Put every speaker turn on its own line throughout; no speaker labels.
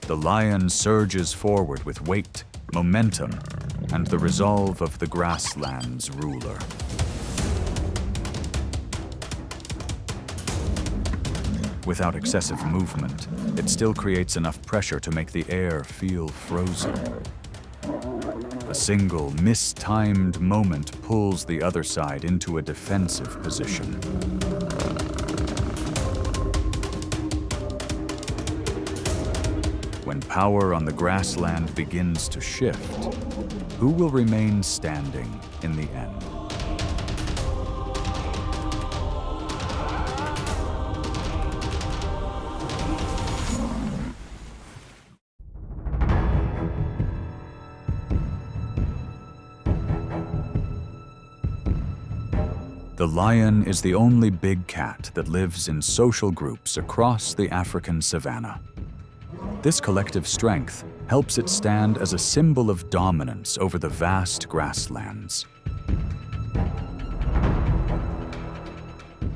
The lion surges forward with weight, momentum, and the resolve of the grassland's ruler. Without excessive movement, it still creates enough pressure to make the air feel frozen. A single, mistimed moment pulls the other side into a defensive position. When power on the grassland begins to shift, who will remain standing in the end? The lion is the only big cat that lives in social groups across the African savanna. This collective strength helps it stand as a symbol of dominance over the vast grasslands.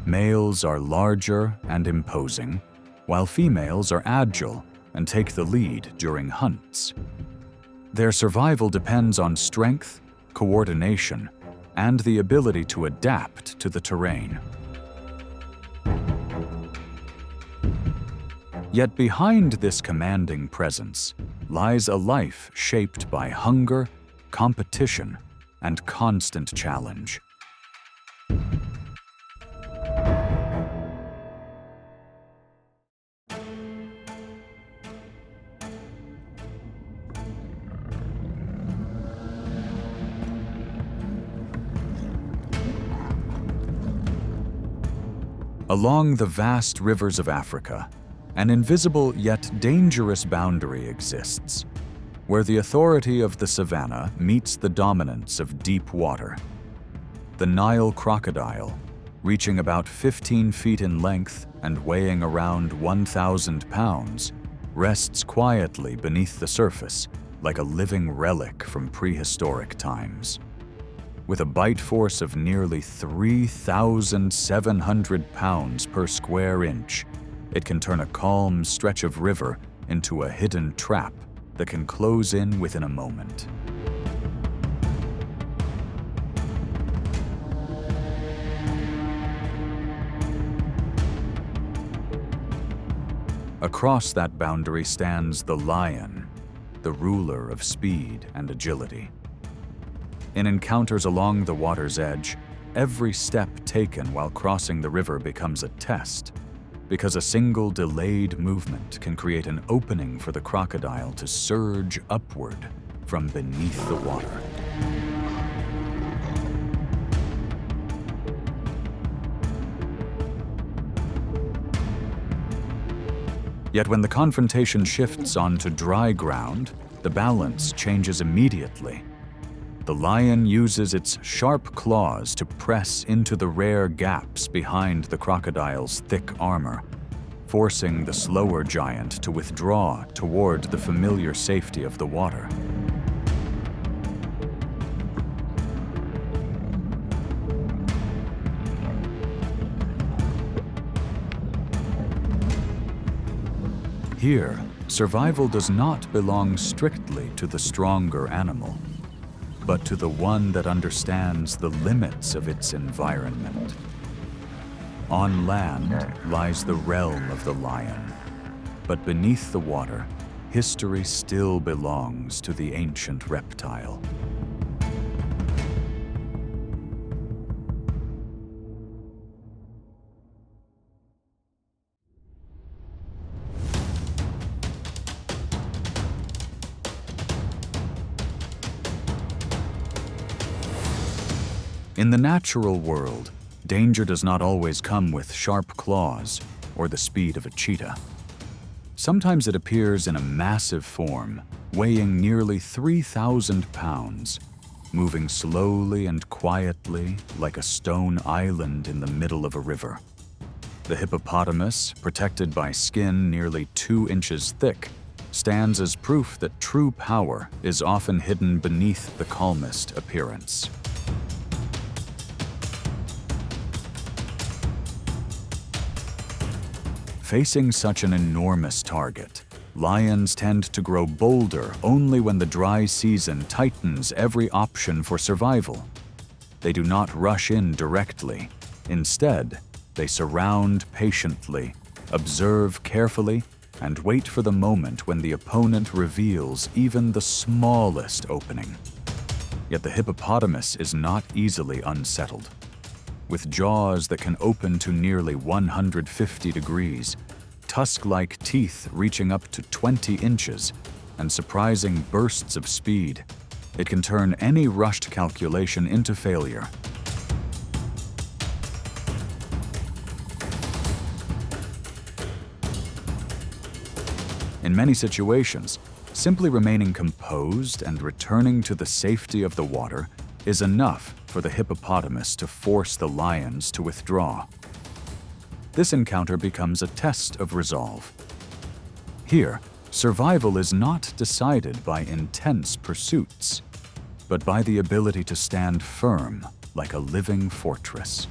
Males are larger and imposing, while females are agile and take the lead during hunts. Their survival depends on strength, coordination, and the ability to adapt to the terrain. Yet behind this commanding presence lies a life shaped by hunger, competition, and constant challenge. Along the vast rivers of Africa, an invisible yet dangerous boundary exists, where the authority of the savanna meets the dominance of deep water. The Nile crocodile, reaching about 15 feet in length and weighing around 1,000 pounds, rests quietly beneath the surface like a living relic from prehistoric times. With a bite force of nearly 3,700 pounds per square inch, it can turn a calm stretch of river into a hidden trap that can close in within a moment. Across that boundary stands the lion, the ruler of speed and agility. In encounters along the water's edge, every step taken while crossing the river becomes a test, because a single delayed movement can create an opening for the crocodile to surge upward from beneath the water. Yet when the confrontation shifts onto dry ground, the balance changes immediately. The lion uses its sharp claws to press into the rare gaps behind the crocodile's thick armor, forcing the slower giant to withdraw toward the familiar safety of the water. Here, survival does not belong strictly to the stronger animal, but to the one that understands the limits of its environment. On land lies the realm of the lion, but beneath the water, history still belongs to the ancient reptile. In the natural world, danger does not always come with sharp claws or the speed of a cheetah. Sometimes it appears in a massive form, weighing nearly 3,000 pounds, moving slowly and quietly like a stone island in the middle of a river. The hippopotamus, protected by skin nearly 2 inches thick, stands as proof that true power is often hidden beneath the calmest appearance. Facing such an enormous target, lions tend to grow bolder only when the dry season tightens every option for survival. They do not rush in directly. Instead, they surround patiently, observe carefully, and wait for the moment when the opponent reveals even the smallest opening. Yet the hippopotamus is not easily unsettled. With jaws that can open to nearly 150 degrees, tusk-like teeth reaching up to 20 inches, and surprising bursts of speed, it can turn any rushed calculation into failure. In many situations, simply remaining composed and returning to the safety of the water is enough for the hippopotamus to force the lions to withdraw. This encounter becomes a test of resolve. Here, survival is not decided by intense pursuits, but by the ability to stand firm like a living fortress.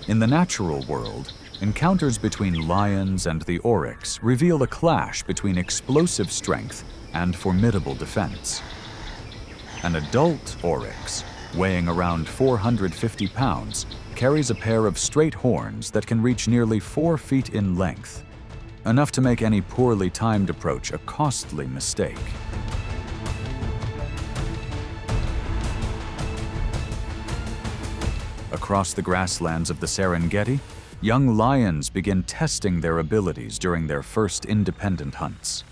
In the natural world, encounters between lions and the oryx reveal a clash between explosive strength and formidable defense. An adult oryx, weighing around 450 pounds, carries a pair of straight horns that can reach nearly 4 feet in length, enough to make any poorly timed approach a costly mistake. Across the grasslands of the Serengeti, young lions begin testing their abilities during their first independent hunts.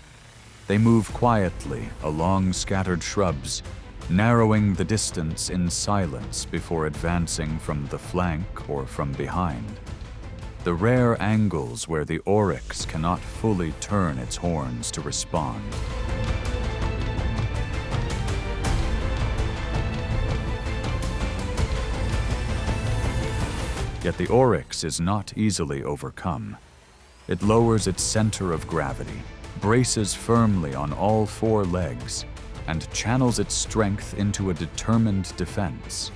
They move quietly along scattered shrubs, narrowing the distance in silence before advancing from the flank or from behind. The rare angles where the oryx cannot fully turn its horns to respond. Yet the oryx is not easily overcome. It lowers its center of gravity, braces firmly on all 4 legs, and channels its strength into a determined defense.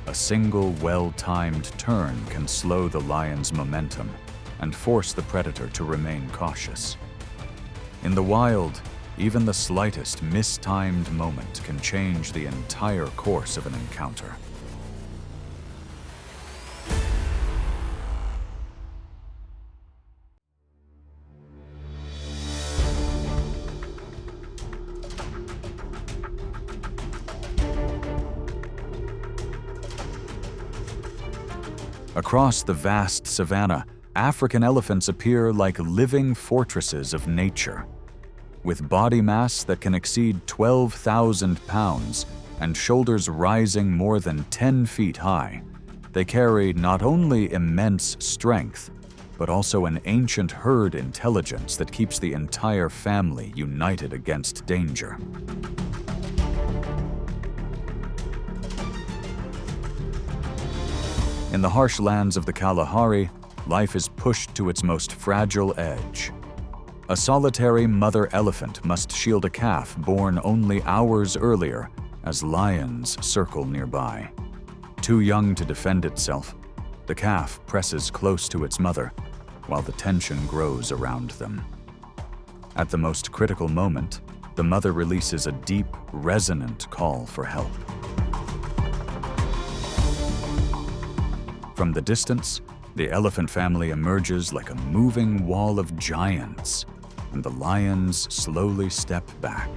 A single well-timed turn can slow the lion's momentum and force the predator to remain cautious. In the wild, even the slightest mistimed moment can change the entire course of an encounter. Across the vast savanna, African elephants appear like living fortresses of nature. With body mass that can exceed 12,000 pounds and shoulders rising more than 10 feet high, they carry not only immense strength, but also an ancient herd intelligence that keeps the entire family united against danger. In the harsh lands of the Kalahari, life is pushed to its most fragile edge. A solitary mother elephant must shield a calf born only hours earlier as lions circle nearby. Too young to defend itself, the calf presses close to its mother while the tension grows around them. At the most critical moment, the mother releases a deep, resonant call for help. From the distance, the elephant family emerges like a moving wall of giants, and the lions slowly step back.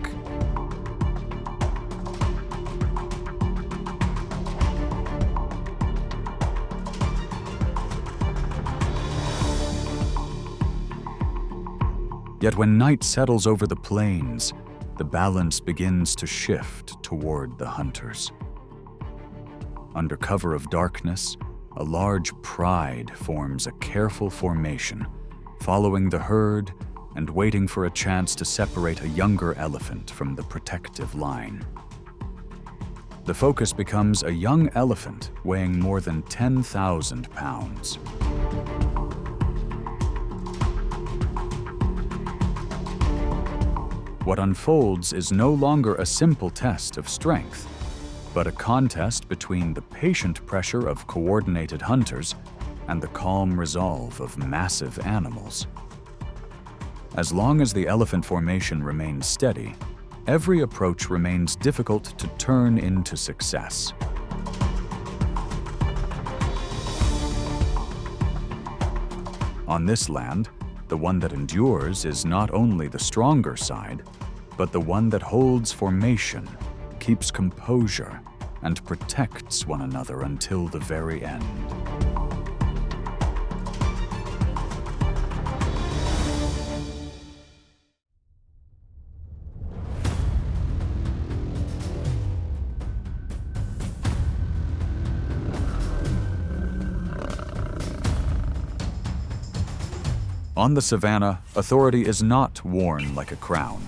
Yet when night settles over the plains, the balance begins to shift toward the hunters. Under cover of darkness, a large pride forms a careful formation, following the herd and waiting for a chance to separate a younger elephant from the protective line. The focus becomes a young elephant weighing more than 10,000 pounds. what unfolds is no longer a simple test of strength, but a contest between the patient pressure of coordinated hunters and the calm resolve of massive animals. As long as the elephant formation remains steady, every approach remains difficult to turn into success. On this land, the one that endures is not only the stronger side, but the one that holds formation, keeps composure, and protects one another until the very end. On the savannah, authority is not worn like a crown.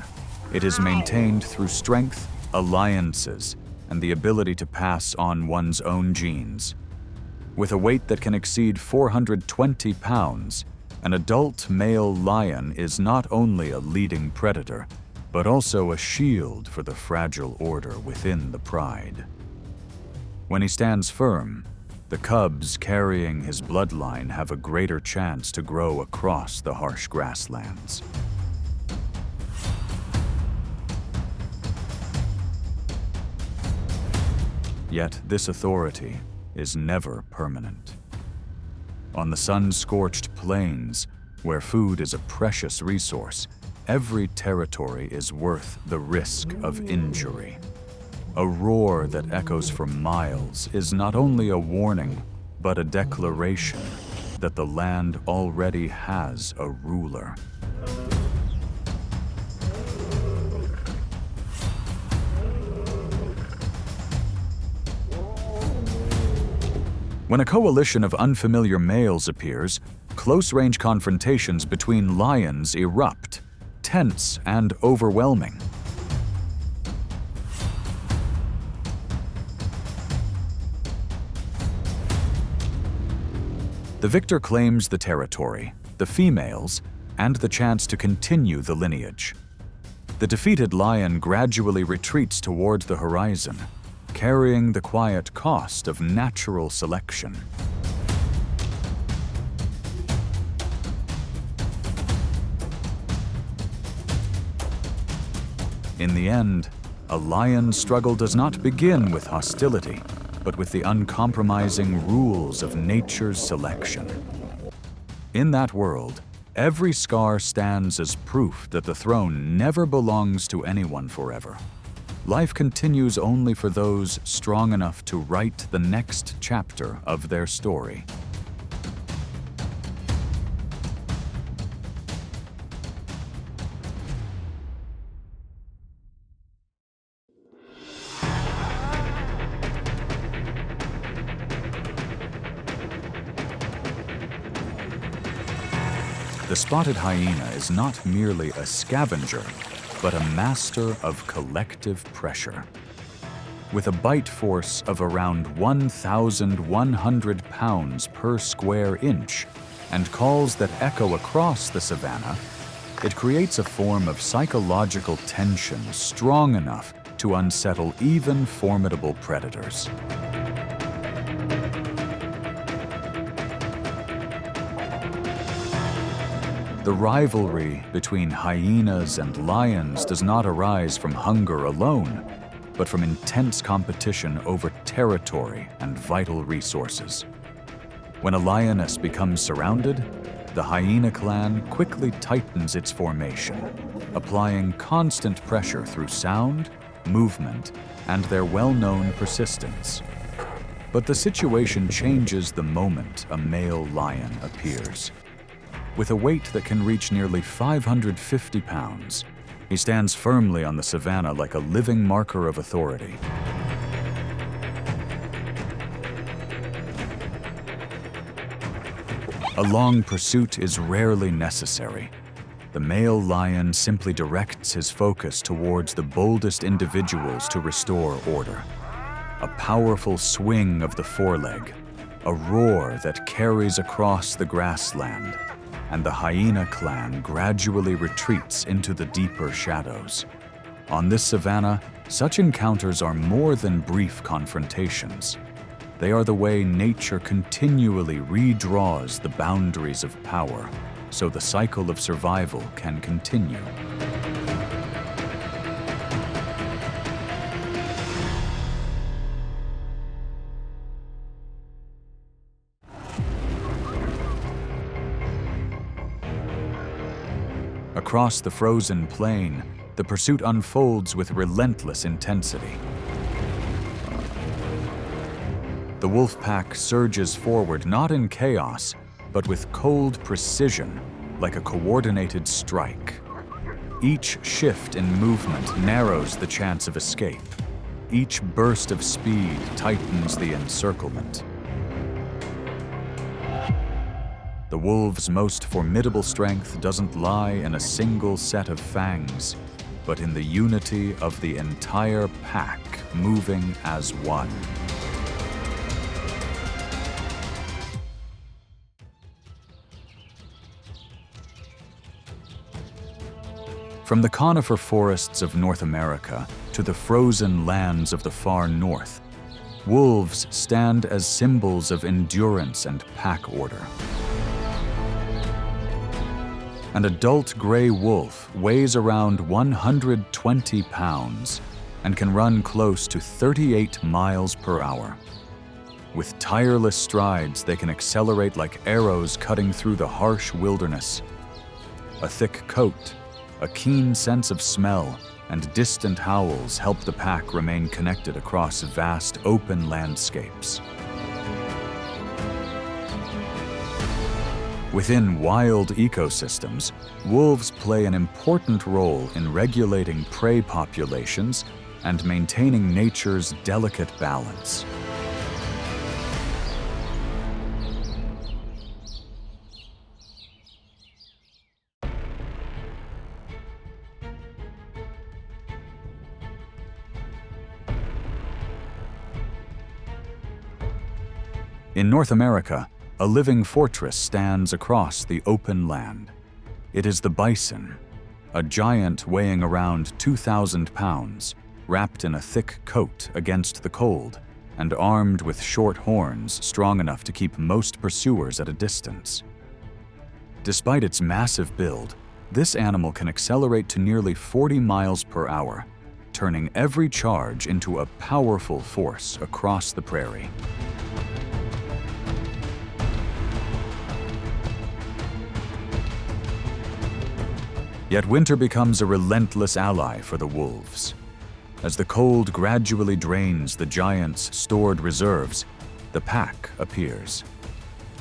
It is maintained through strength, alliances, and the ability to pass on one's own genes. With a weight that can exceed 420 pounds, an adult male lion is not only a leading predator, but also a shield for the fragile order within the pride. When he stands firm, the cubs carrying his bloodline have a greater chance to grow across the harsh grasslands. Yet this authority is never permanent. On the sun-scorched plains, where food is a precious resource, every territory is worth the risk of injury. A roar that echoes for miles is not only a warning, but a declaration that the land already has a ruler. When a coalition of unfamiliar males appears, close-range confrontations between lions erupt, tense and overwhelming. The victor claims the territory, the females, and the chance to continue the lineage. The defeated lion gradually retreats toward the horizon, carrying the quiet cost of natural selection. In the end, a lion's struggle does not begin with hostility, but with the uncompromising rules of nature's selection. In that world, every scar stands as proof that the throne never belongs to anyone forever. Life continues only for those strong enough to write the next chapter of their story. The spotted hyena is not merely a scavenger, but a master of collective pressure. With a bite force of around 1,100 pounds per square inch and calls that echo across the savannah, it creates a form of psychological tension strong enough to unsettle even formidable predators. The rivalry between hyenas and lions does not arise from hunger alone, but from intense competition over territory and vital resources. When a lioness becomes surrounded, the hyena clan quickly tightens its formation, applying constant pressure through sound, movement, and their well-known persistence. But the situation changes the moment a male lion appears. With a weight that can reach nearly 550 pounds, he stands firmly on the savannah like a living marker of authority. A long pursuit is rarely necessary. The male lion simply directs his focus towards the boldest individuals to restore order. A powerful swing of the foreleg, a roar that carries across the grassland, and the hyena clan gradually retreats into the deeper shadows. On this savanna, such encounters are more than brief confrontations. They are the way nature continually redraws the boundaries of power, so the cycle of survival can continue. Across the frozen plain, the pursuit unfolds with relentless intensity. The Wolfpack surges forward not in chaos, but with cold precision, like a coordinated strike. Each shift in movement narrows the chance of escape. Each burst of speed tightens the encirclement. The wolves' most formidable strength doesn't lie in a single set of fangs, but in the unity of the entire pack moving as one. From the conifer forests of North America to the frozen lands of the far north, wolves stand as symbols of endurance and pack order. An adult gray wolf weighs around 120 pounds and can run close to 38 miles per hour. With tireless strides, they can accelerate like arrows cutting through the harsh wilderness. A thick coat, a keen sense of smell, and distant howls help the pack remain connected across vast open landscapes. Within wild ecosystems, wolves play an important role in regulating prey populations and maintaining nature's delicate balance. In North America, a living fortress stands across the open land. It is the bison, a giant weighing around 2,000 pounds, wrapped in a thick coat against the cold, and armed with short horns strong enough to keep most pursuers at a distance. Despite its massive build, this animal can accelerate to nearly 40 miles per hour, turning every charge into a powerful force across the prairie. Yet winter becomes a relentless ally for the wolves. As the cold gradually drains the giant's stored reserves, the pack appears.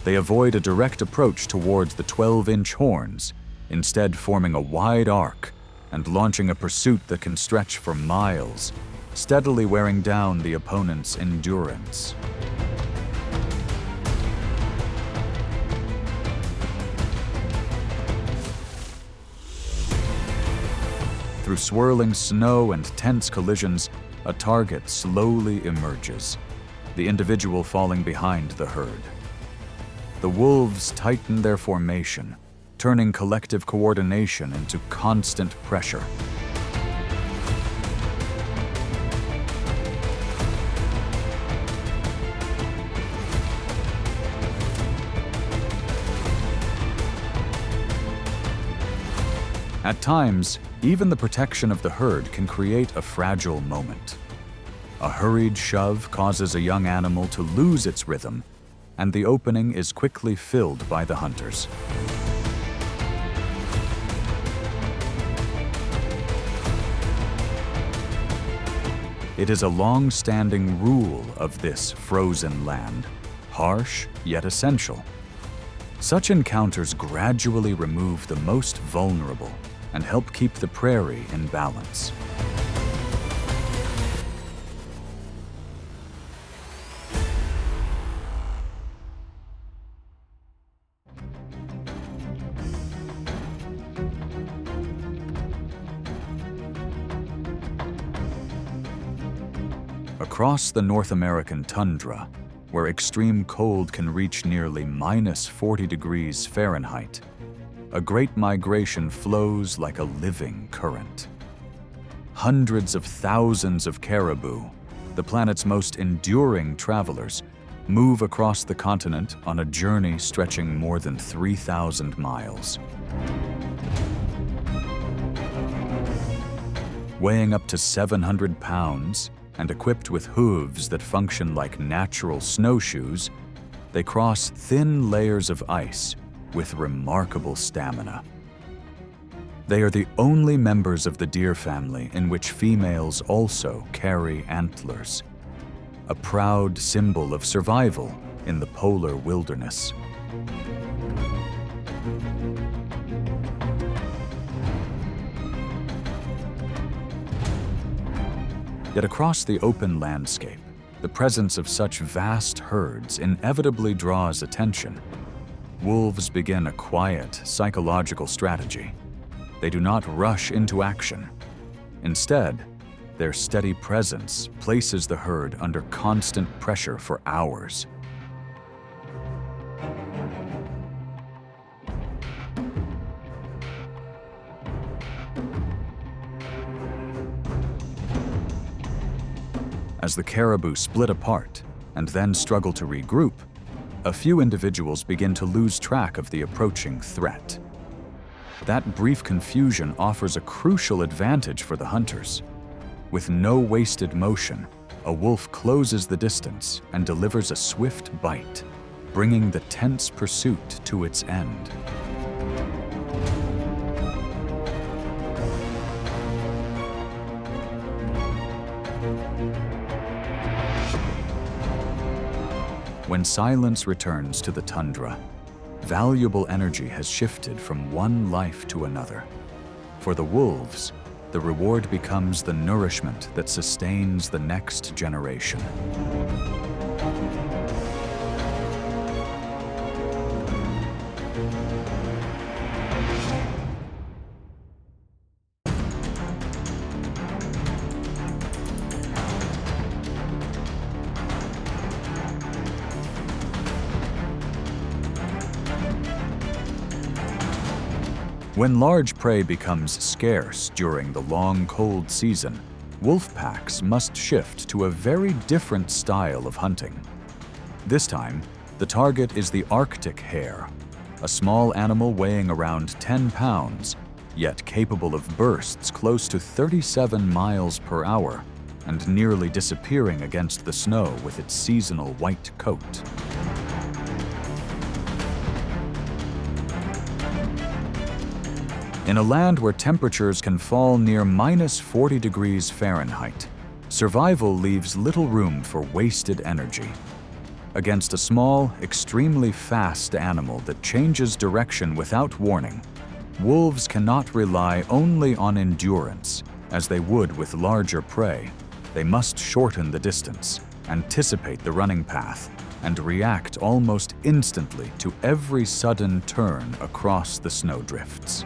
They avoid a direct approach towards the 12-inch horns, instead forming a wide arc and launching a pursuit that can stretch for miles, steadily wearing down the opponent's endurance. Through swirling snow and tense collisions, a target slowly emerges, the individual falling behind the herd. The wolves tighten their formation, turning collective coordination into constant pressure. At times, even the protection of the herd can create a fragile moment. A hurried shove causes a young animal to lose its rhythm, and the opening is quickly filled by the hunters. It is a long-standing rule of this frozen land, harsh yet essential. Such encounters gradually remove the most vulnerable and help keep the prairie in balance. Across the North American tundra, where extreme cold can reach nearly -40 degrees Fahrenheit, a great migration flows like a living current. Hundreds of thousands of caribou, the planet's most enduring travelers, move across the continent on a journey stretching more than 3,000 miles. Weighing up to 700 pounds and equipped with hooves that function like natural snowshoes, they cross thin layers of ice with remarkable stamina. They are the only members of the deer family in which females also carry antlers, a proud symbol of survival in the polar wilderness. Yet across the open landscape, the presence of such vast herds inevitably draws attention. Wolves begin a quiet, psychological strategy. They do not rush into action. Instead, their steady presence places the herd under constant pressure for hours. As the caribou split apart and then struggle to regroup, a few individuals begin to lose track of the approaching threat. That brief confusion offers a crucial advantage for the hunters. With no wasted motion, a wolf closes the distance and delivers a swift bite, bringing the tense pursuit to its end. When silence returns to the tundra, valuable energy has shifted from one life to another. For the wolves, the reward becomes the nourishment that sustains the next generation. When large prey becomes scarce during the long cold season, wolf packs must shift to a very different style of hunting. This time, the target is the Arctic hare, a small animal weighing around 10 pounds, yet capable of bursts close to 37 miles per hour and nearly disappearing against the snow with its seasonal white coat. In a land where temperatures can fall near -40 degrees Fahrenheit, survival leaves little room for wasted energy. Against a small, extremely fast animal that changes direction without warning, wolves cannot rely only on endurance, as they would with larger prey. They must shorten the distance, anticipate the running path, and react almost instantly to every sudden turn across the snowdrifts.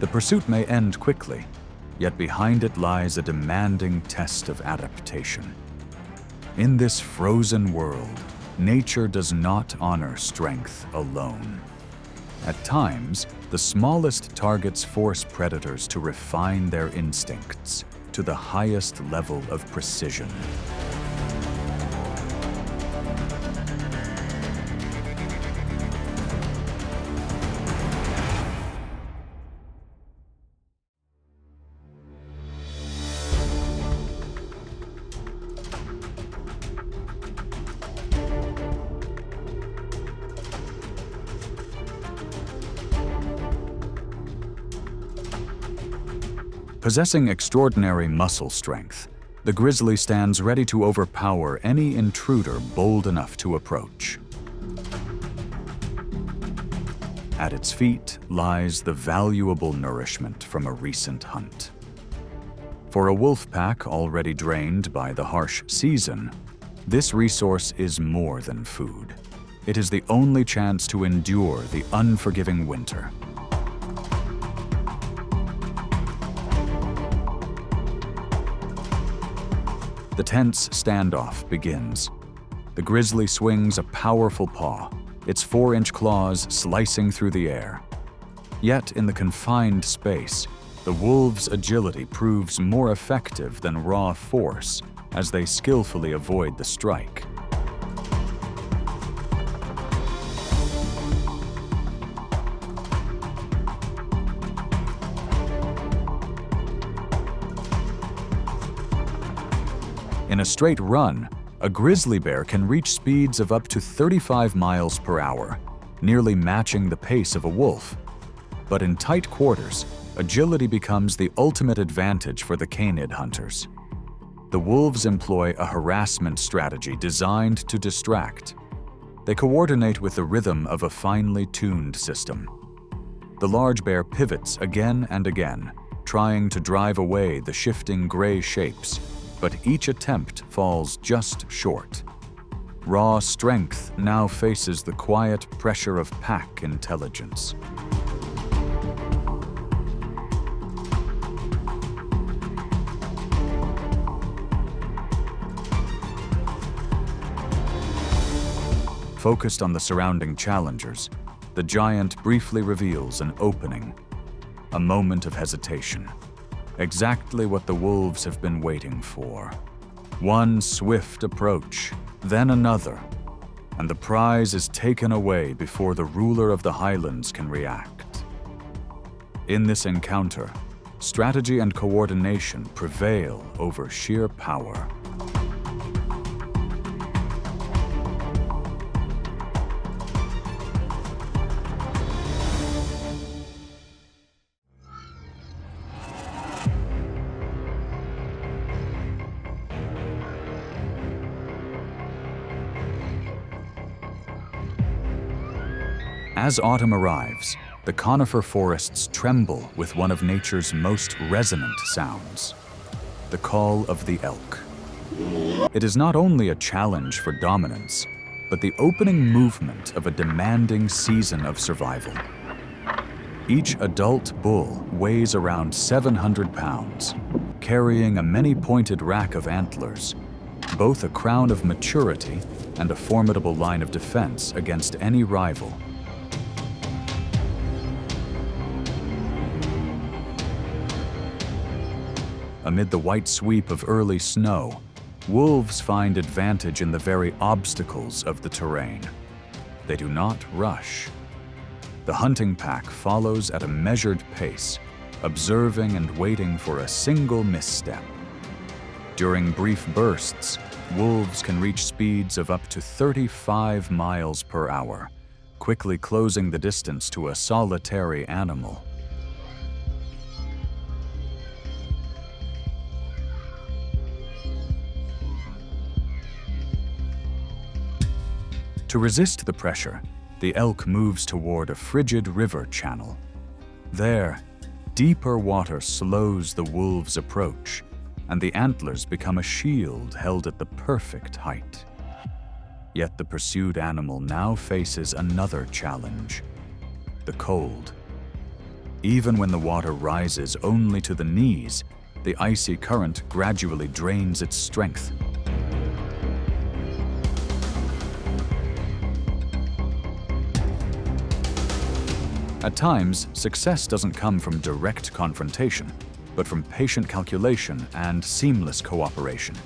The pursuit may end quickly, yet behind it lies a demanding test of adaptation. In this frozen world, nature does not honor strength alone. At times, the smallest targets force predators to refine their instincts to the highest level of precision. Possessing extraordinary muscle strength, the grizzly stands ready to overpower any intruder bold enough to approach. At its feet lies the valuable nourishment from a recent hunt. For a wolf pack already drained by the harsh season, this resource is more than food. It is the only chance to endure the unforgiving winter. The tense standoff begins. The grizzly swings a powerful paw, its 4-inch claws slicing through the air. Yet in the confined space, the wolves' agility proves more effective than raw force as they skillfully avoid the strike. In a straight run, a grizzly bear can reach speeds of up to 35 miles per hour, nearly matching the pace of a wolf. But in tight quarters, agility becomes the ultimate advantage for the canid hunters. The wolves employ a harassment strategy designed to distract. They coordinate with the rhythm of a finely tuned system. The large bear pivots again and again, trying to drive away the shifting gray shapes, but each attempt falls just short. Raw strength now faces the quiet pressure of pack intelligence. Focused on the surrounding challengers, the giant briefly reveals an opening, a moment of hesitation. Exactly what the wolves have been waiting for. One swift approach, then another, and the prize is taken away before the ruler of the highlands can react. In this encounter, strategy and coordination prevail over sheer power. As autumn arrives, the conifer forests tremble with one of nature's most resonant sounds, the call of the elk. It is not only a challenge for dominance, but the opening movement of a demanding season of survival. Each adult bull weighs around 700 pounds, carrying a many-pointed rack of antlers, both a crown of maturity and a formidable line of defense against any rival. Amid the white sweep of early snow, wolves find advantage in the very obstacles of the terrain. They do not rush. The hunting pack follows at a measured pace, observing and waiting for a single misstep. During brief bursts, wolves can reach speeds of up to 35 miles per hour, quickly closing the distance to a solitary animal. To resist the pressure, the elk moves toward a frigid river channel. There, deeper water slows the wolves' approach, and the antlers become a shield held at the perfect height. Yet the pursued animal now faces another challenge: the cold. Even when the water rises only to the knees, the icy current gradually drains its strength. At times, success doesn't come from direct confrontation, but from patient calculation and seamless cooperation.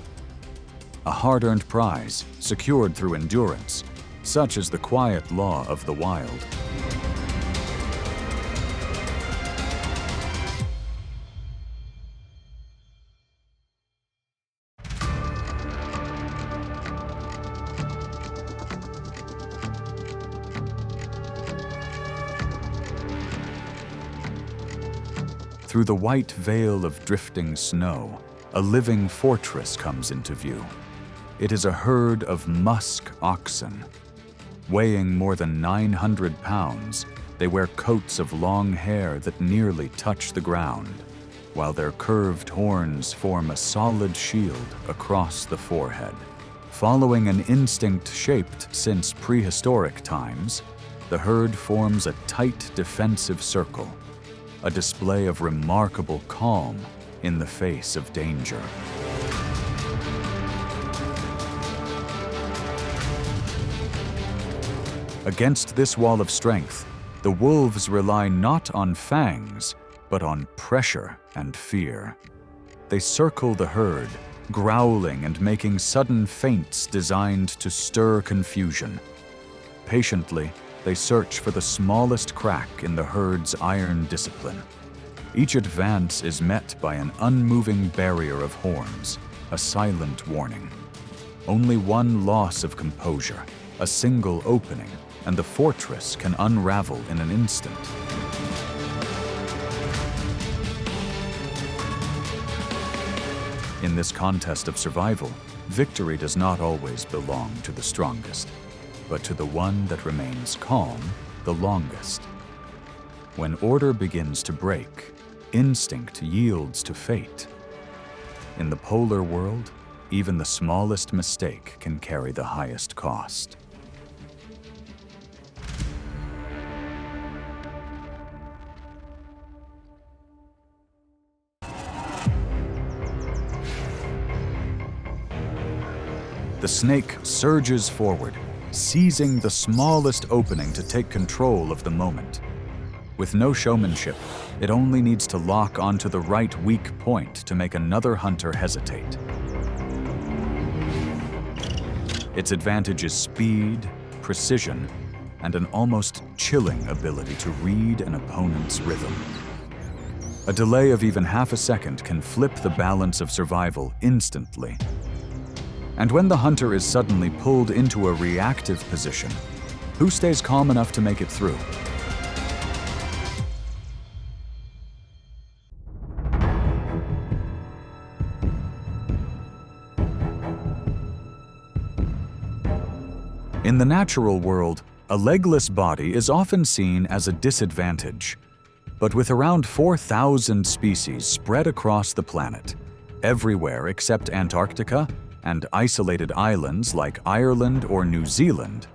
A hard-earned prize, secured through endurance, such is the quiet law of the wild. Through the white veil of drifting snow, a living fortress comes into view. It is a herd of Musk oxen. Weighing more than 900 pounds, they wear coats of long hair that nearly touch the ground, while their curved horns form a solid shield across the forehead. Following an instinct shaped since prehistoric times, the herd forms a tight defensive circle, a display of remarkable calm in the face of danger. Against this wall of strength, the wolves rely not on fangs, but on pressure and fear. They circle the herd, growling and making sudden feints designed to stir confusion. Patiently, they search for the smallest crack in the herd's iron discipline. Each advance is met by an unmoving barrier of horns, a silent warning. Only one loss of composure, a single opening, and the fortress can unravel in an instant. In this contest of survival, victory does not always belong to the strongest, but to the one that remains calm the longest. When order begins to break, instinct yields to fate. In the polar world, even the smallest mistake can carry the highest cost. The snake surges forward, seizing the smallest opening to take control of the moment. With no showmanship, it only needs to lock onto the right weak point to make another hunter hesitate. Its advantage is speed, precision, and an almost chilling ability to read an opponent's rhythm. A delay of even half a second can flip the balance of survival instantly. And when the hunter is suddenly pulled into a reactive position, who stays calm enough to make it through? In the natural world, a legless body is often seen as a disadvantage. But with around 4,000 species spread across the planet, everywhere except Antarctica, and isolated islands like Ireland or New Zealand,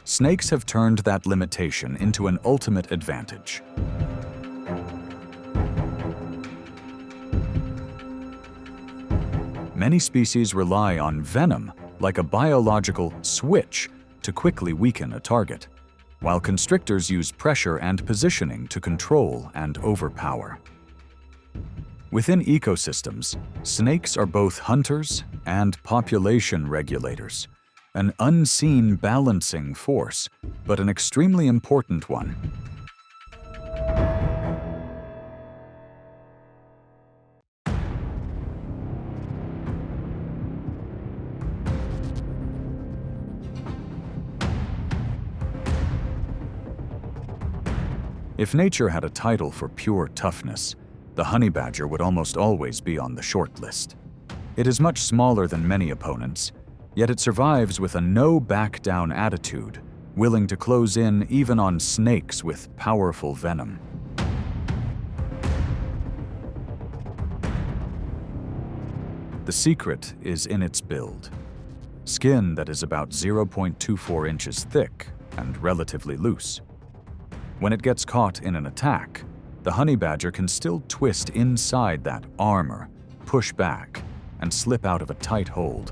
snakes have turned that limitation into an ultimate advantage. Many species rely on venom, like a biological switch, to quickly weaken a target, while constrictors use pressure and positioning to control and overpower. Within ecosystems, snakes are both hunters and population regulators, an unseen balancing force, but an extremely important one. If nature had a title for pure toughness, the honey badger would almost always be on the short list. It is much smaller than many opponents, yet it survives with a no-back-down attitude, willing to close in even on snakes with powerful venom. The secret is in its build. Skin that is about 0.24 inches thick and relatively loose. When it gets caught in an attack, the honey badger can still twist inside that armor, push back, and slip out of a tight hold.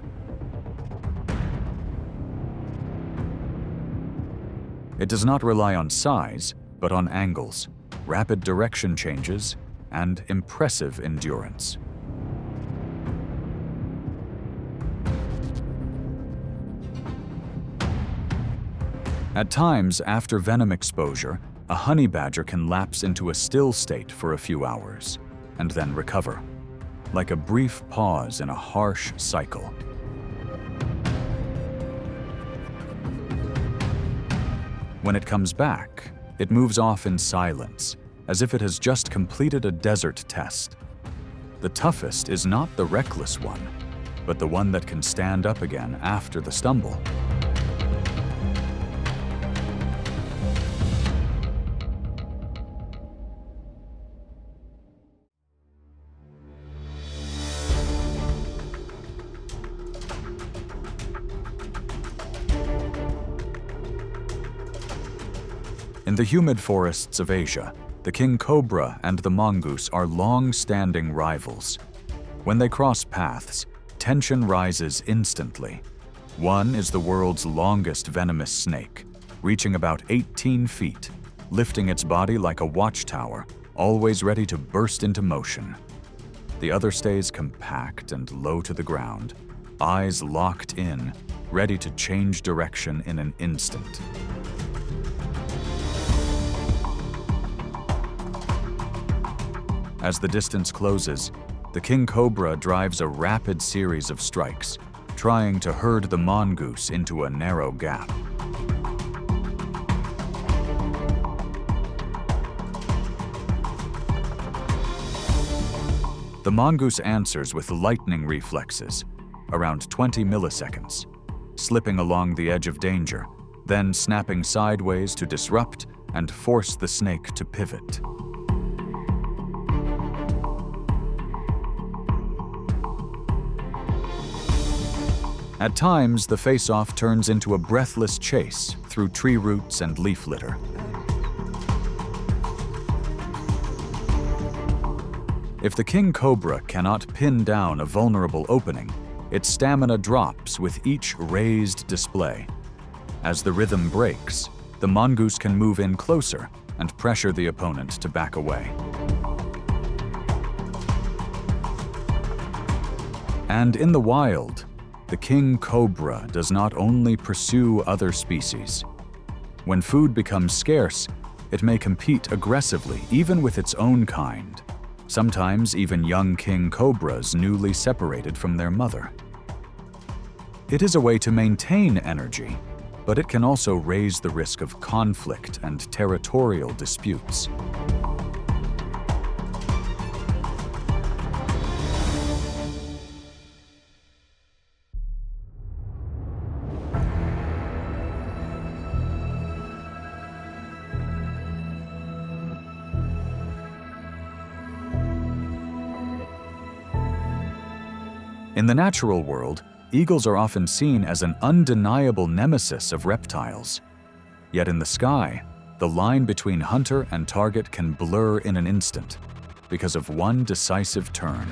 It does not rely on size, but on angles, rapid direction changes, and impressive endurance. At times, after venom exposure, a honey badger can lapse into a still state for a few hours, and then recover, like a brief pause in a harsh cycle. When it comes back, it moves off in silence, as if it has just completed a desert test. The toughest is not the reckless one, but the one that can stand up again after the stumble. In the humid forests of Asia, the king cobra and the mongoose are long-standing rivals. When they cross paths, tension rises instantly. One is the world's longest venomous snake, reaching about 18 feet, lifting its body like a watchtower, always ready to burst into motion. The other stays compact and low to the ground, eyes locked in, ready to change direction in an instant. As the distance closes, the king cobra drives a rapid series of strikes, trying to herd the mongoose into a narrow gap. The mongoose answers with lightning reflexes, around 20 milliseconds, slipping along the edge of danger, then snapping sideways to disrupt and force the snake to pivot. At times, the face-off turns into a breathless chase through tree roots and leaf litter. If the king cobra cannot pin down a vulnerable opening, its stamina drops with each raised display. As the rhythm breaks, the mongoose can move in closer and pressure the opponent to back away. And in the wild, the king cobra does not only pursue other species. When food becomes scarce, it may compete aggressively, even with its own kind. Sometimes even young king cobras newly separated from their mother. It is a way to maintain energy, but it can also raise the risk of conflict and territorial disputes. In the natural world, eagles are often seen as an undeniable nemesis of reptiles. Yet in the sky, the line between hunter and target can blur in an instant because of one decisive turn.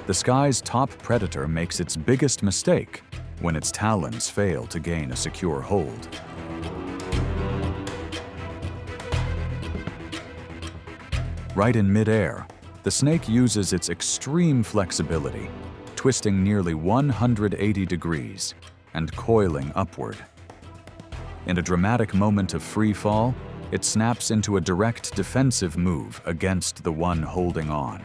The sky's top predator makes its biggest mistake when its talons fail to gain a secure hold. Right in midair, the snake uses its extreme flexibility, twisting nearly 180 degrees and coiling upward. In a dramatic moment of free fall, it snaps into a direct defensive move against the one holding on.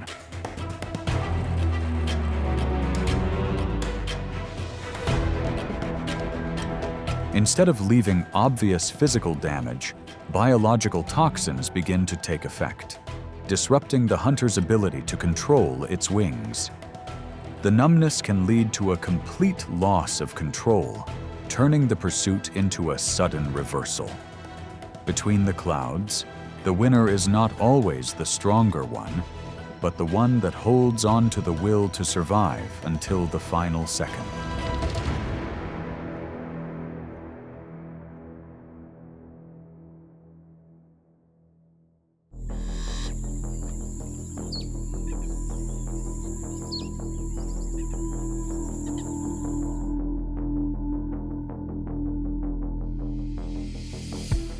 Instead of leaving obvious physical damage, biological toxins begin to take effect, disrupting the hunter's ability to control its wings. The numbness can lead to a complete loss of control, turning the pursuit into a sudden reversal. Between the clouds, the winner is not always the stronger one, but the one that holds on to the will to survive until the final second.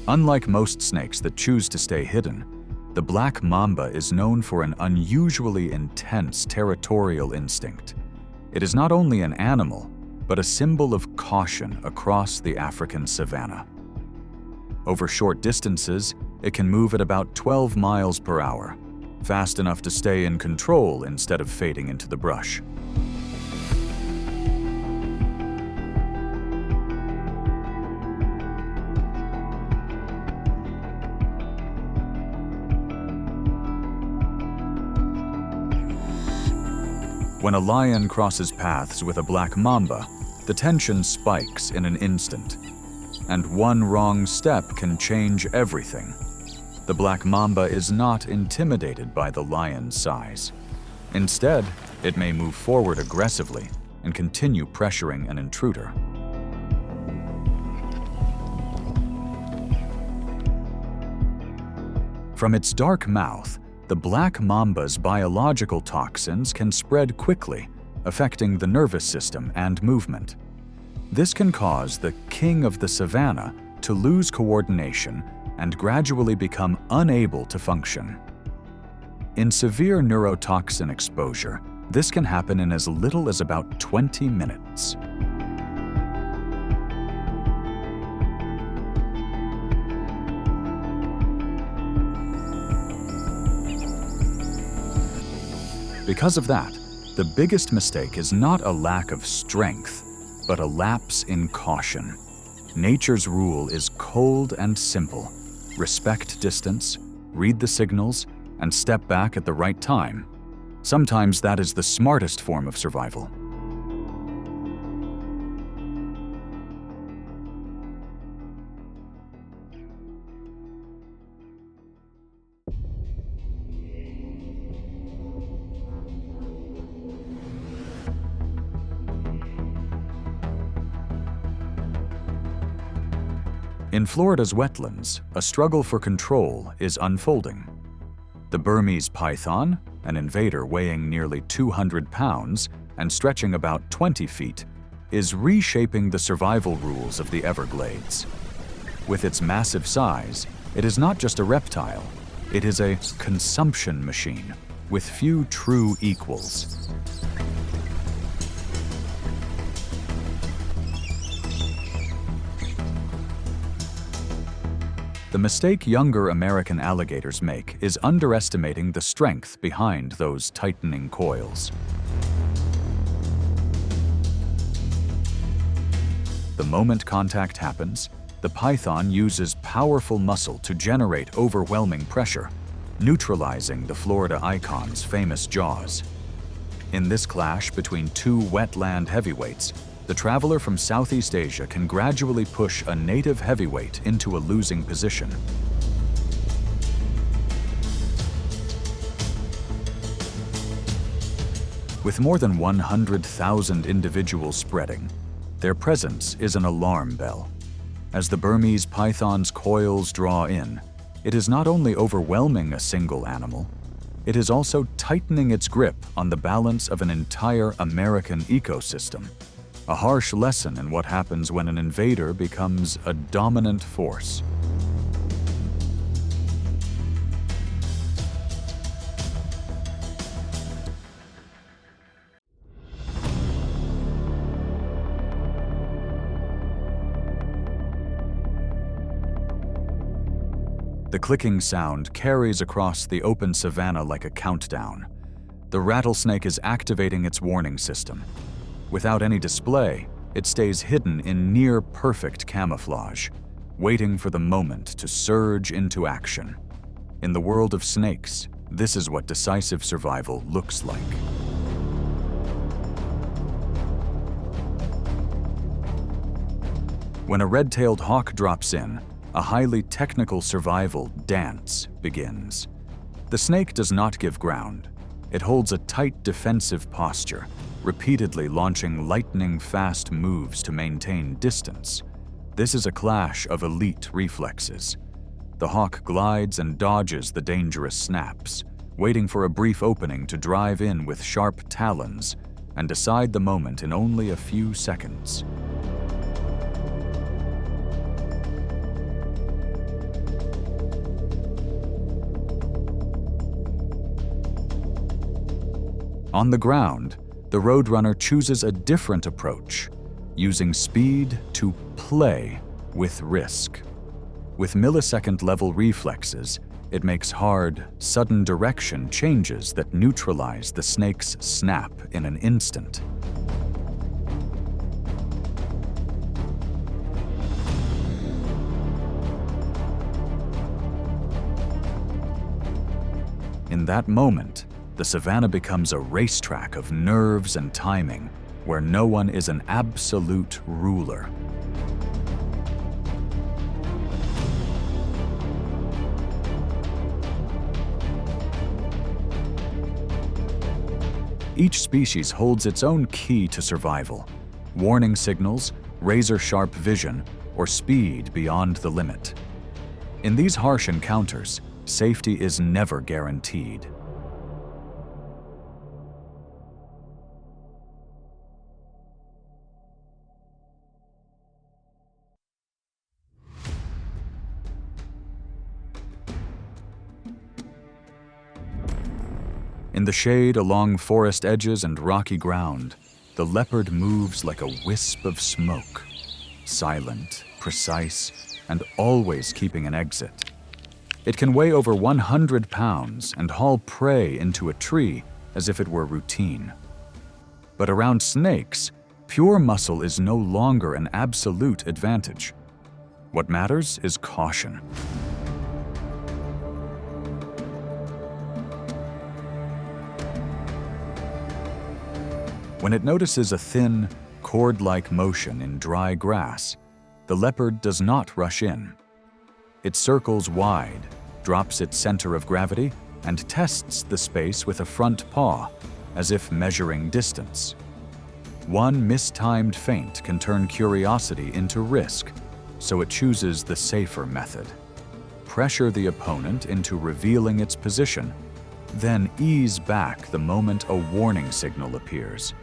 Unlike most snakes that choose to stay hidden, the black mamba is known for an unusually intense territorial instinct. It is not only an animal, but a symbol of caution across the African savanna. Over short distances, it can move at about 12 miles per hour, fast enough to stay in control instead of fading into the brush. When a lion crosses paths with a black mamba, the tension spikes in an instant, and one wrong step can change everything. The black mamba is not intimidated by the lion's size. Instead, it may move forward aggressively and continue pressuring an intruder. From its dark mouth, the black mamba's biological toxins can spread quickly, affecting the nervous system and movement. This can cause the king of the savanna to lose coordination and gradually become unable to function. In severe neurotoxin exposure, this can happen in as little as about 20 minutes. Because of that, the biggest mistake is not a lack of strength, but a lapse in caution. Nature's rule is cold and simple. Respect distance, read the signals, and step back at the right time. Sometimes that is the smartest form of survival. In Florida's wetlands, a struggle for control is unfolding. The Burmese python, an invader weighing nearly 200 pounds and stretching about 20 feet, is reshaping the survival rules of the Everglades. With its massive size, it is not just a reptile, it is a consumption machine with few true equals. The mistake younger American alligators make is underestimating the strength behind those tightening coils. The moment contact happens, the python uses powerful muscle to generate overwhelming pressure, neutralizing the Florida icon's famous jaws. In this clash between two wetland heavyweights, the traveler from Southeast Asia can gradually push a native heavyweight into a losing position. With more than 100,000 individuals spreading, their presence is an alarm bell. As the Burmese python's coils draw in, it is not only overwhelming a single animal, it is also tightening its grip on the balance of an entire American ecosystem. A harsh lesson in what happens when an invader becomes a dominant force. The clicking sound carries across the open savanna like a countdown. The rattlesnake is activating its warning system. Without any display, it stays hidden in near-perfect camouflage, waiting for the moment to surge into action. In the world of snakes, this is what decisive survival looks like. When a red-tailed hawk drops in, a highly technical survival dance begins. The snake does not give ground. It holds a tight defensive posture, repeatedly launching lightning-fast moves to maintain distance. This is a clash of elite reflexes. The hawk glides and dodges the dangerous snaps, waiting for a brief opening to drive in with sharp talons and decide the moment in only a few seconds. On the ground, the roadrunner chooses a different approach, using speed to play with risk. With millisecond-level reflexes, it makes hard, sudden direction changes that neutralize the snake's snap in an instant. In that moment, the savanna becomes a racetrack of nerves and timing, where no one is an absolute ruler. Each species holds its own key to survival: warning signals, razor-sharp vision, or speed beyond the limit. In these harsh encounters, safety is never guaranteed. In the shade along forest edges and rocky ground, the leopard moves like a wisp of smoke, silent, precise, and always keeping an exit. It can weigh over 100 pounds and haul prey into a tree as if it were routine. But around snakes, pure muscle is no longer an absolute advantage. What matters is caution. When it notices a thin, cord-like motion in dry grass, the leopard does not rush in. It circles wide, drops its center of gravity, and tests the space with a front paw, as if measuring distance. One mistimed feint can turn curiosity into risk, so it chooses the safer method. Pressure the opponent into revealing its position, then ease back the moment a warning signal appears.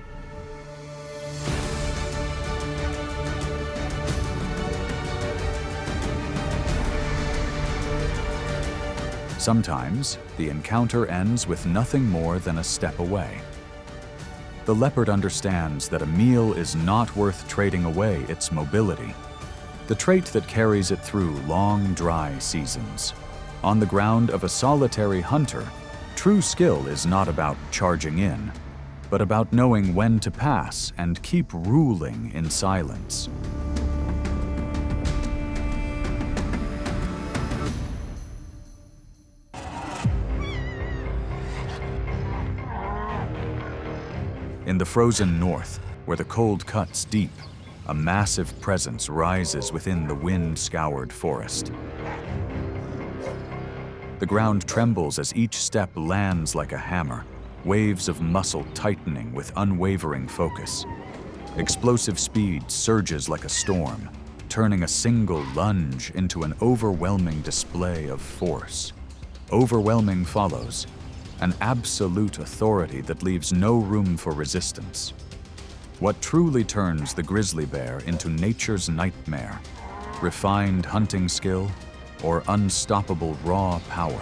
Sometimes, the encounter ends with nothing more than a step away. The leopard understands that a meal is not worth trading away its mobility, the trait that carries it through long, dry seasons. On the ground of a solitary hunter, true skill is not about charging in, but about knowing when to pass and keep ruling in silence. In the frozen north, where the cold cuts deep, a massive presence rises within the wind-scoured forest. The ground trembles as each step lands like a hammer, waves of muscle tightening with unwavering focus. Explosive speed surges like a storm, turning a single lunge into an overwhelming display of force. Overwhelming follows, an absolute authority that leaves no room for resistance. What truly turns the grizzly bear into nature's nightmare? Refined hunting skill or unstoppable raw power?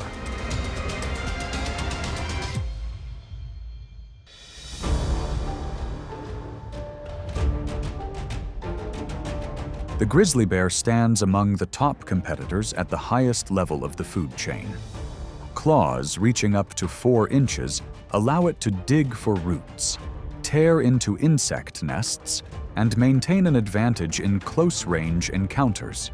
The grizzly bear stands among the top competitors at the highest level of the food chain. Claws reaching up to 4 inches allow it to dig for roots, tear into insect nests, and maintain an advantage in close-range encounters.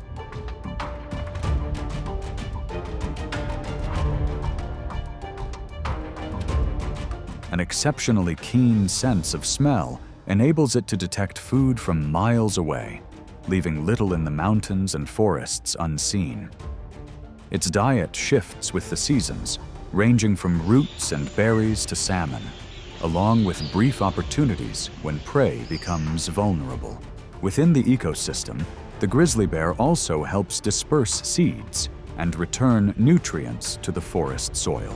An exceptionally keen sense of smell enables it to detect food from miles away, leaving little in the mountains and forests unseen. Its diet shifts with the seasons, ranging from roots and berries to salmon, along with brief opportunities when prey becomes vulnerable. Within the ecosystem, the grizzly bear also helps disperse seeds and return nutrients to the forest soil.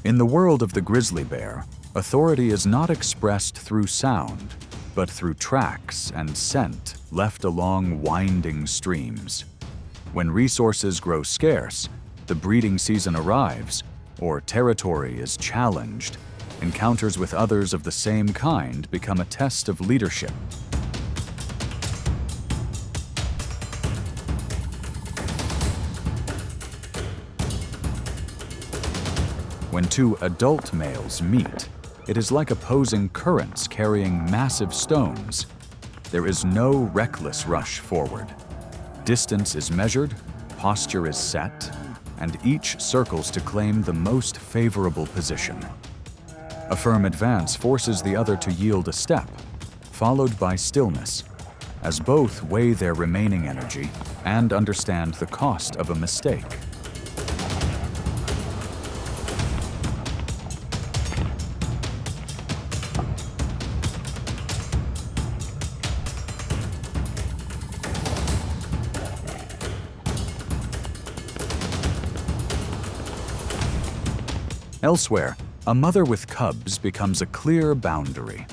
In the world of the grizzly bear, authority is not expressed through sound, but through tracks and scent left along winding streams. When resources grow scarce, the breeding season arrives, or territory is challenged, encounters with others of the same kind become a test of leadership. When 2 adult males meet, it is like opposing currents carrying massive stones. There is no reckless rush forward. Distance is measured, posture is set, and each circles to claim the most favorable position. A firm advance forces the other to yield a step, followed by stillness, as both weigh their remaining energy and understand the cost of a mistake. Elsewhere, a mother with cubs becomes a clear boundary.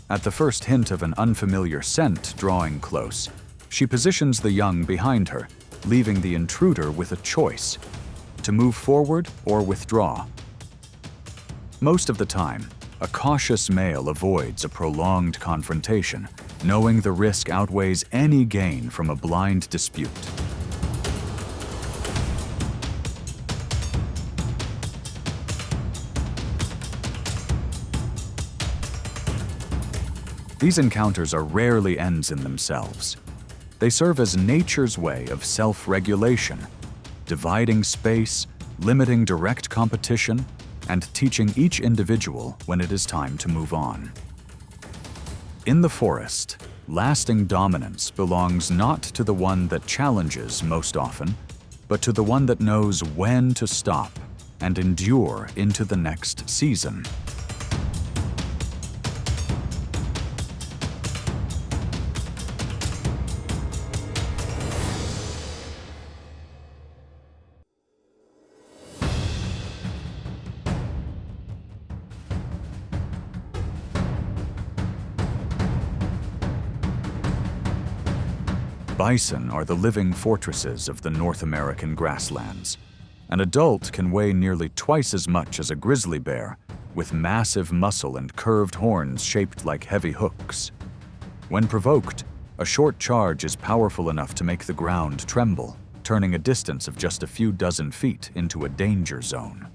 At the first hint of an unfamiliar scent drawing close, she positions the young behind her, leaving the intruder with a choice: to move forward or withdraw. Most of the time, a cautious male avoids a prolonged confrontation, knowing the risk outweighs any gain from a blind dispute. These encounters are rarely ends in themselves. They serve as nature's way of self-regulation, dividing space, limiting direct competition, and teaching each individual when it is time to move on. In the forest, lasting dominance belongs not to the one that challenges most often, but to the one that knows when to stop and endure into the next season. Bison are the living fortresses of the North American grasslands. An adult can weigh nearly twice as much as a grizzly bear, with massive muscle and curved horns shaped like heavy hooks. When provoked, a short charge is powerful enough to make the ground tremble, turning a distance of just a few dozen feet into a danger zone.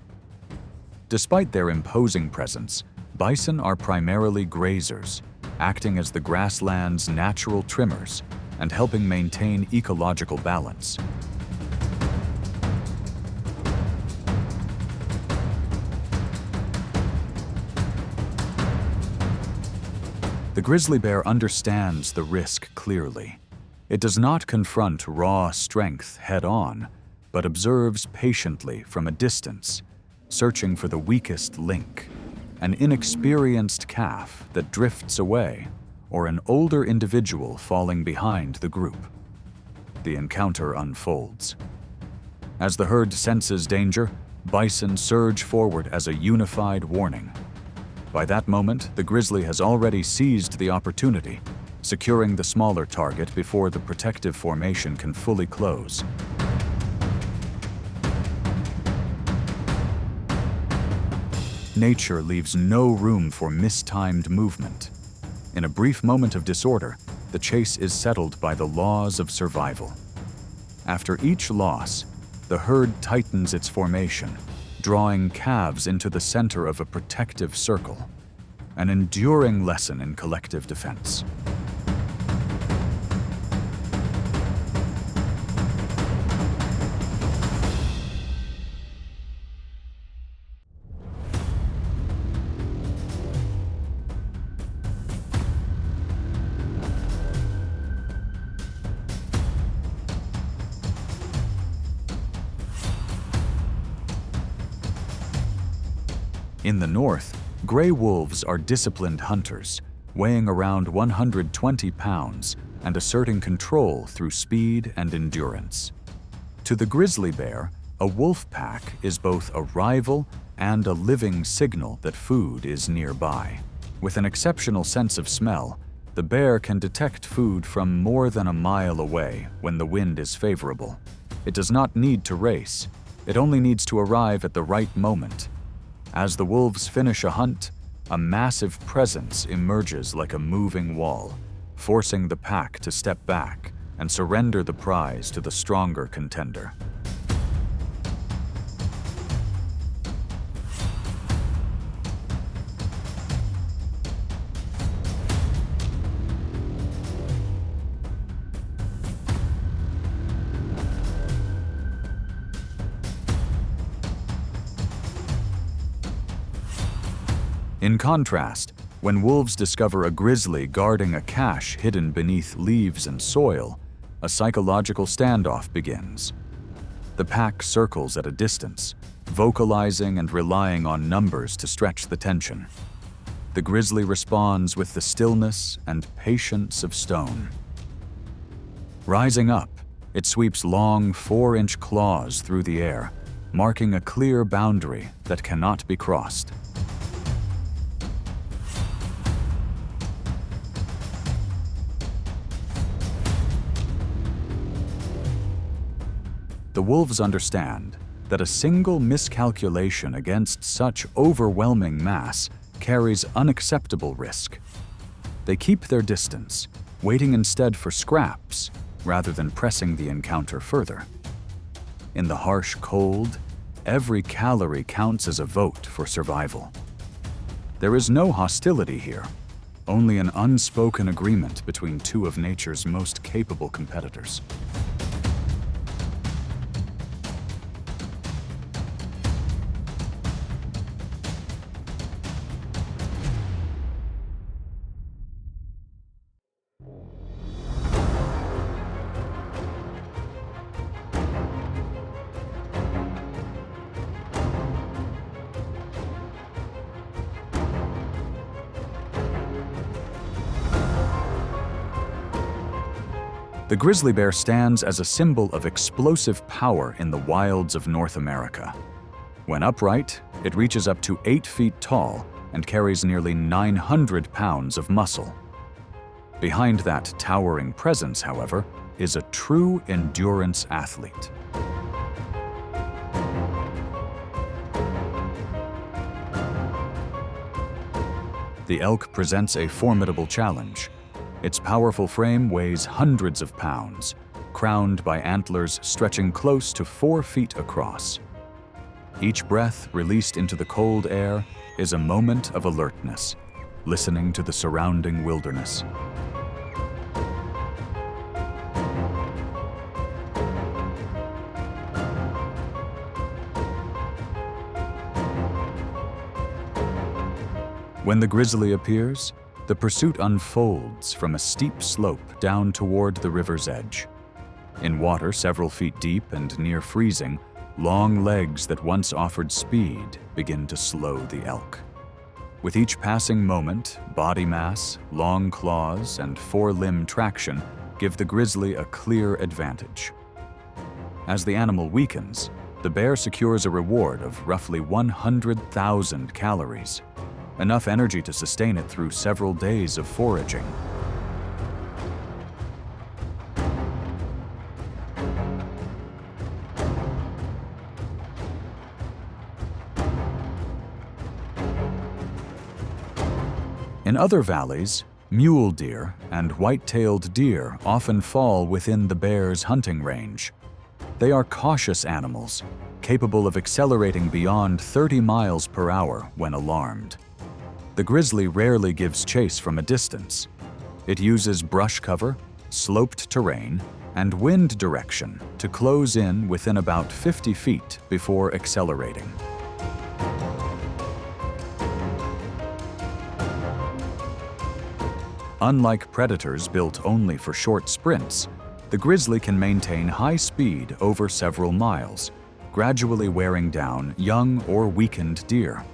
Despite their imposing presence, bison are primarily grazers, acting as the grassland's natural trimmers and helping maintain ecological balance. The grizzly bear understands the risk clearly. It does not confront raw strength head-on, but observes patiently from a distance, searching for the weakest link, an inexperienced calf that drifts away, or an older individual falling behind the group. The encounter unfolds. As the herd senses danger, bison surge forward as a unified warning. By that moment, the grizzly has already seized the opportunity, securing the smaller target before the protective formation can fully close. Nature leaves no room for mistimed movement. In a brief moment of disorder, the chase is settled by the laws of survival. After each loss, the herd tightens its formation, drawing calves into the center of a protective circle, an enduring lesson in collective defense. In the north, gray wolves are disciplined hunters, weighing around 120 pounds and asserting control through speed and endurance. To the grizzly bear, a wolfpack is both a rival and a living signal that food is nearby. With an exceptional sense of smell, the bear can detect food from more than a mile away when the wind is favorable. It does not need to race. It only needs to arrive at the right moment. As the wolves finish a hunt, a massive presence emerges like a moving wall, forcing the pack to step back and surrender the prize to the stronger contender. In contrast, when wolves discover a grizzly guarding a cache hidden beneath leaves and soil, a psychological standoff begins. The pack circles at a distance, vocalizing and relying on numbers to stretch the tension. The grizzly responds with the stillness and patience of stone. Rising up, it sweeps long 4-inch claws through the air, marking a clear boundary that cannot be crossed. The wolves understand that a single miscalculation against such overwhelming mass carries unacceptable risk. They keep their distance, waiting instead for scraps rather than pressing the encounter further. In the harsh cold, every calorie counts as a vote for survival. There is no hostility here, only an unspoken agreement between two of nature's most capable competitors. The grizzly bear stands as a symbol of explosive power in the wilds of North America. When upright, it reaches up to 8 feet tall and carries nearly 900 pounds of muscle. Behind that towering presence, however, is a true endurance athlete. The elk presents a formidable challenge. Its powerful frame weighs hundreds of pounds, crowned by antlers stretching close to 4 feet across. Each breath released into the cold air is a moment of alertness, listening to the surrounding wilderness. When the grizzly appears, the pursuit unfolds from a steep slope down toward the river's edge. In water several feet deep and near freezing, long legs that once offered speed begin to slow the elk. With each passing moment, body mass, long claws, and forelimb traction give the grizzly a clear advantage. As the animal weakens, the bear secures a reward of roughly 100,000 calories. Enough energy to sustain it through several days of foraging. In other valleys, mule deer and white-tailed deer often fall within the bear's hunting range. They are cautious animals, capable of accelerating beyond 30 miles per hour when alarmed. The grizzly rarely gives chase from a distance. It uses brush cover, sloped terrain, and wind direction to close in within about 50 feet before accelerating. Unlike predators built only for short sprints, the grizzly can maintain high speed over several miles, gradually wearing down young or weakened deer.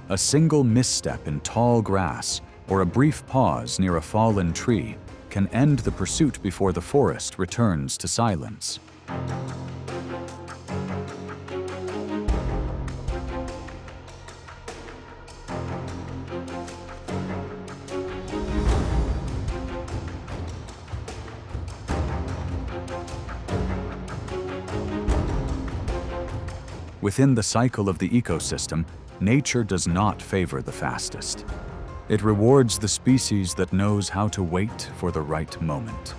A single misstep in tall grass or a brief pause near a fallen tree can end the pursuit before the forest returns to silence. Within the cycle of the ecosystem, nature does not favor the fastest. It rewards the species that knows how to wait for the right moment.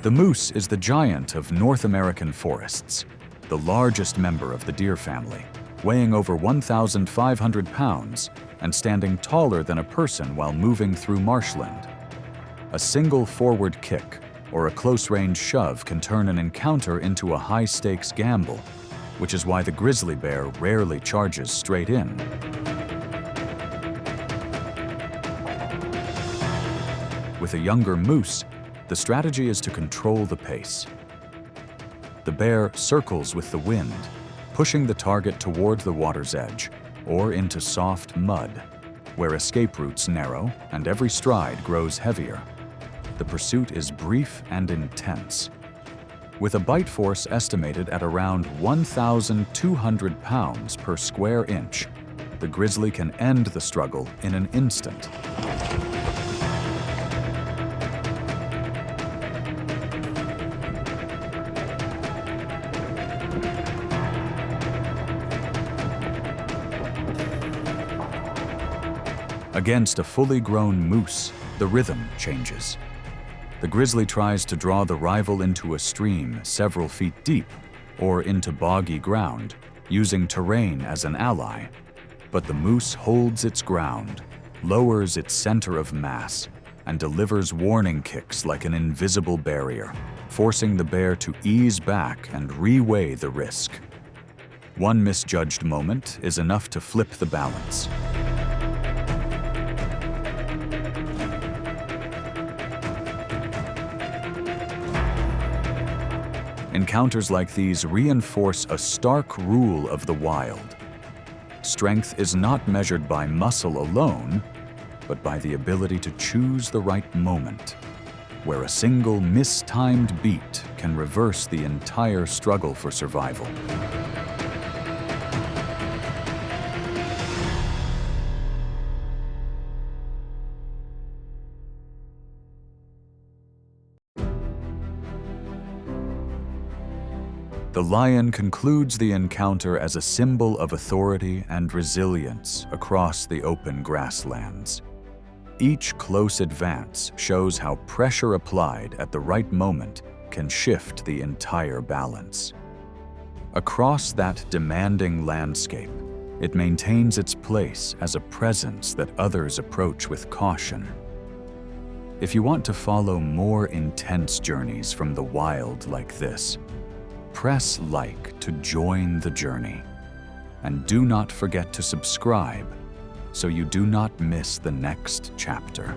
The moose is the giant of North American forests, the largest member of the deer family, weighing over 1,500 pounds and standing taller than a person while moving through marshland. A single forward kick or a close-range shove can turn an encounter into a high-stakes gamble, which is why the grizzly bear rarely charges straight in. With a younger moose, the strategy is to control the pace. The bear circles with the wind, pushing the target toward the water's edge or into soft mud, where escape routes narrow and every stride grows heavier. The pursuit is brief and intense. With a bite force estimated at around 1,200 pounds per square inch, the grizzly can end the struggle in an instant. Against a fully grown moose, the rhythm changes. The grizzly tries to draw the rival into a stream several feet deep or into boggy ground, using terrain as an ally. But the moose holds its ground, lowers its center of mass, and delivers warning kicks like an invisible barrier, forcing the bear to ease back and reweigh the risk. One misjudged moment is enough to flip the balance. Encounters like these reinforce a stark rule of the wild. Strength is not measured by muscle alone, but by the ability to choose the right moment, where a single mistimed beat can reverse the entire struggle for survival. The lion concludes the encounter as a symbol of authority and resilience across the open grasslands. Each close advance shows how pressure applied at the right moment can shift the entire balance. Across that demanding landscape, it maintains its place as a presence that others approach with caution. If you want to follow more intense journeys from the wild like this, press like to join the journey. And do not forget to subscribe so you do not miss the next chapter.